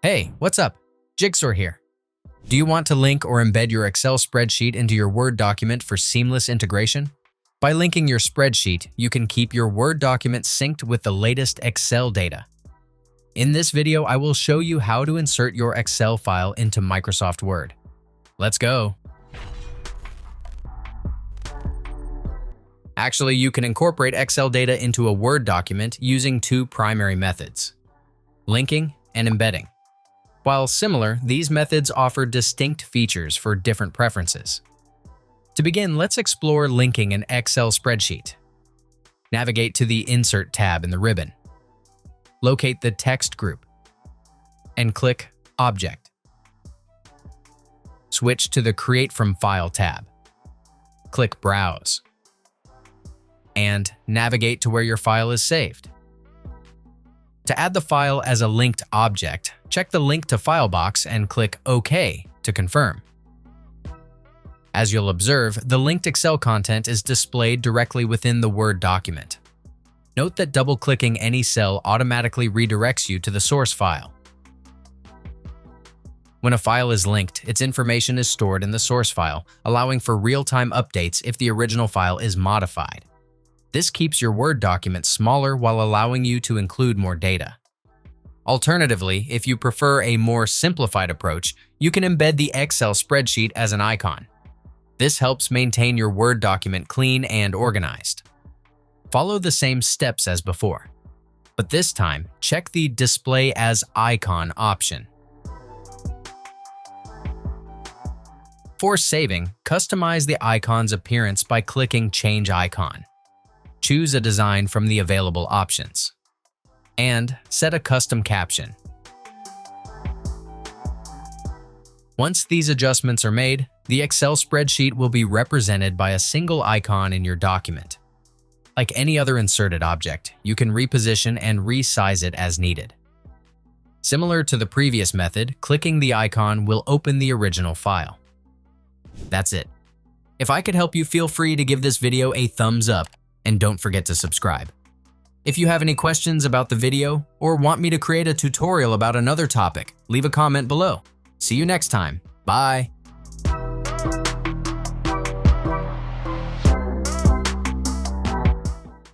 Hey, what's up? Jigxor here. Do you want to link or embed your Excel spreadsheet into your Word document for seamless integration? By linking your spreadsheet, you can keep your Word document synced with the latest Excel data. In this video, I will show you how to insert your Excel file into Microsoft Word. Let's go. Actually, you can incorporate Excel data into a Word document using two primary methods: linking and embedding. While similar, these methods offer distinct features for different preferences. To begin, let's explore linking an Excel spreadsheet. Navigate to the Insert tab in the ribbon. Locate the text group and click Object. Switch to the Create from File tab. Click Browse and navigate to where your file is saved. To add the file as a linked object, check the Link to File box and click OK to confirm. As you'll observe, the linked Excel content is displayed directly within the Word document. Note that double-clicking any cell automatically redirects you to the source file. When a file is linked, its information is stored in the source file, allowing for real-time updates if the original file is modified. This keeps your Word document smaller while allowing you to include more data. Alternatively, if you prefer a more simplified approach, you can embed the Excel spreadsheet as an icon. This helps maintain your Word document clean and organized. Follow the same steps as before, but this time, check the Display as Icon option. For saving, customize the icon's appearance by clicking Change Icon. Choose a design from the available options, and set a custom caption. Once these adjustments are made, the Excel spreadsheet will be represented by a single icon in your document. Like any other inserted object, you can reposition and resize it as needed. Similar to the previous method, clicking the icon will open the original file. That's it. If I could help you, feel free to give this video a thumbs up. And don't forget to subscribe. If you have any questions about the video or want me to create a tutorial about another topic, leave a comment below. See you next time. Bye.